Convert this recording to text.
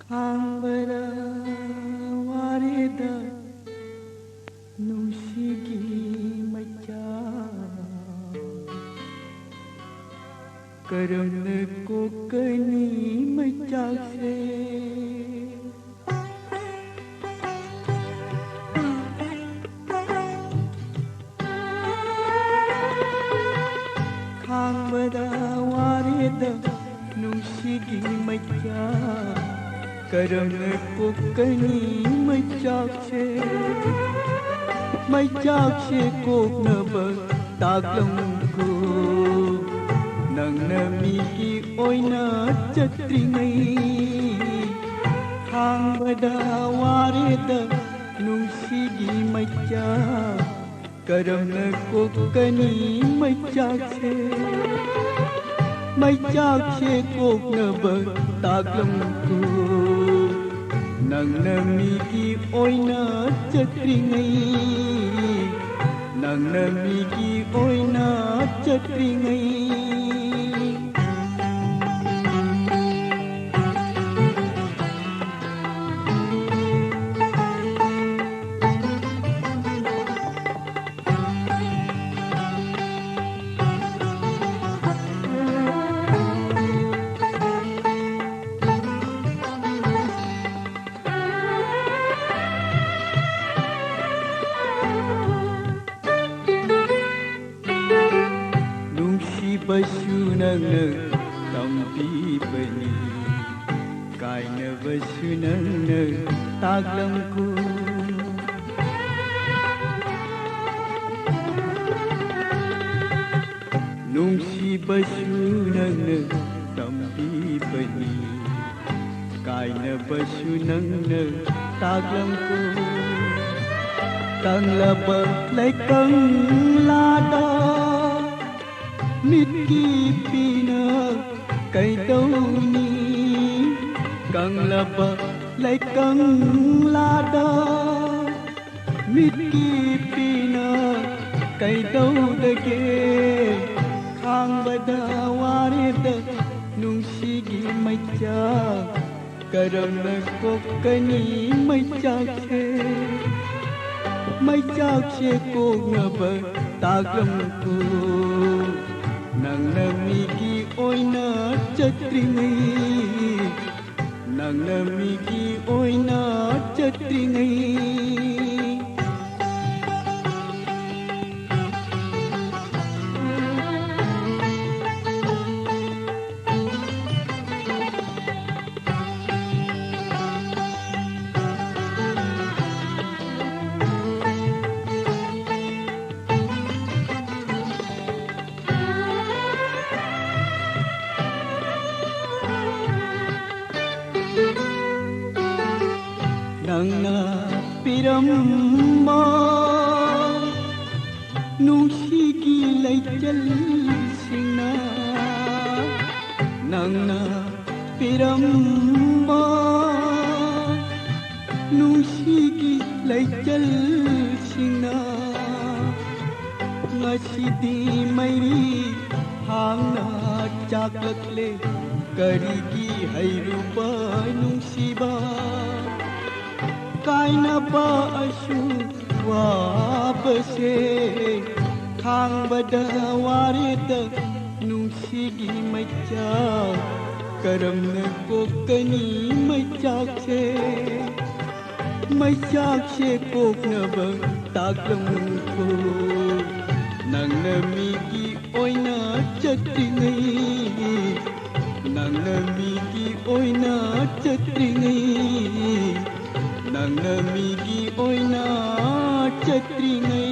ꯈꯥꯡꯕꯗ ꯋꯥꯔꯦꯗ ꯅꯨꯡꯁꯤꯒꯤ ꯃꯩꯆꯥꯛ ꯀꯔꯝꯅ ꯀꯣꯛꯀꯅꯤ ꯃꯩꯆꯥꯛꯁꯦ ꯈꯥꯡꯕꯗ ꯋꯥꯔꯦꯗ ꯅꯨꯡꯁꯤꯒꯤ ꯃꯩꯆꯥꯛ ꯀꯔꯝꯅ ꯀꯣꯛꯀꯅꯤ ꯃꯩꯆꯥꯛꯁꯦ ꯃꯩꯆꯥꯛꯁꯦ ꯀꯣꯛꯅꯕ ꯇꯥꯛꯂꯝꯃꯨꯀꯣ ꯅꯪꯅ ꯃꯤꯒꯤ ꯑꯣꯏꯅ ꯆꯠꯇ꯭ꯔꯤꯉꯩ ꯈꯥꯡꯕꯗ ꯋꯥꯔꯦꯗ ꯅꯨꯡꯁꯤꯒꯤ ꯃꯩꯆꯥꯛ ꯀꯔꯝꯅ ꯀꯣꯛꯀꯅꯤ ꯃꯩꯆꯥꯛꯁꯦ ꯃꯩꯆꯥꯛꯁꯦ ꯀꯣꯛꯅꯕ ꯇꯥꯛꯂꯝꯃꯨꯀꯣ ꯅꯪꯅ ꯃꯤꯒꯤ ꯑꯣꯏꯅ ꯆꯠꯇ꯭ꯔꯤꯉꯩ ꯅꯪꯅ ꯃꯤꯒꯤ ꯑꯣꯏꯅ ꯆꯠꯇ꯭ꯔꯤꯉꯩ ꯅꯨꯡꯁꯤꯕꯁꯨ ꯅꯪꯅ ꯇꯝꯕꯤꯕꯅꯤ ꯀꯥꯏꯅꯕꯁꯨ ꯅꯪꯅ ꯇꯥꯛꯂꯝꯀꯣ ꯅꯨꯡꯁꯤꯕꯁꯨ ꯅꯪꯅ ꯇꯝꯕꯤꯕꯅꯤ ꯀꯥꯏꯅꯕꯁꯨ ꯅꯪꯅ ꯇꯥꯛꯂꯝꯀꯣ ꯀꯪꯂꯕ ꯂꯩꯀꯪꯂꯥꯗ ꯃꯤꯠꯀꯤ ꯄꯤꯅ ꯀꯩꯗꯧꯅꯤ ꯀꯪꯂꯕ ꯂꯩꯀꯪꯂꯥꯗ ꯃꯤꯠꯀꯤ ꯄꯤꯅ ꯀꯩꯗꯧꯗꯒꯦ ꯈꯥꯡꯕꯗ ꯋꯥꯔꯦꯗ ꯅꯨꯡꯁꯤꯒꯤ ꯃꯩꯆꯥꯛ ꯀꯔꯝꯅ ꯀꯣꯛꯀꯅꯤ ꯃꯩꯆꯥꯛꯁꯦ ꯃꯩꯆꯥꯛꯁꯦ ꯀꯣꯛꯅꯕ ꯇꯥꯛꯂꯝꯃꯨꯀꯣ ꯅꯪꯅ ꯃꯤꯒꯤ ꯑꯣꯏꯅ ꯆꯠꯇ꯭ꯔꯤꯉꯩ ꯅꯪꯅ ꯃꯤꯒꯤ ꯑꯣꯏꯅ ꯆꯠꯇ꯭ꯔꯤꯉꯩ ꯅꯪꯅ ꯄꯤꯔꯝꯕ ꯅꯨꯡꯁꯤꯒꯤ ꯂꯩꯆꯜꯁꯤꯡꯅ ꯅꯪꯅ ꯄꯤꯔꯝꯕ ꯅꯨꯡꯁꯤꯒꯤ ꯂꯩꯆꯜꯁꯤꯡꯅ ꯉꯁꯤꯗꯤ ꯃꯩꯔꯤ ꯍꯥꯡꯅ ꯆꯥꯛꯂꯛꯂꯦ ꯀꯔꯤꯒꯤ ꯍꯩꯔꯨꯕ ꯅꯨꯡꯁꯤꯕ ꯀꯥꯏꯅꯕ ꯑꯁꯨꯛ ꯋꯥꯕꯁꯦ ꯈꯥꯡꯕꯗ ꯋꯥꯔꯦꯗ ꯅꯨꯡꯁꯤꯒꯤ ꯃꯩꯆꯥꯛ ꯀꯔꯝꯅ ꯀꯣꯛꯀꯅꯤ ꯃꯩꯆꯥꯛꯁꯦ ꯃꯩꯆꯥꯛꯁꯦ ꯀꯣꯛꯅꯕ ꯇꯥꯛꯂꯝꯃꯨꯀꯣ ꯅꯪꯅ ꯃꯤꯒꯤ ꯑꯣꯏꯅ ꯆꯠꯇ꯭ꯔꯤꯉꯩ ꯅꯪꯅ ꯃꯤꯒꯤ ꯑꯣꯏꯅ ꯆꯠꯇ꯭ꯔꯤꯉꯩ ꯅꯪꯅ ꯃꯤꯒꯤ ꯑꯣꯏꯅ ꯆꯠꯇ꯭ꯔꯤꯉꯩ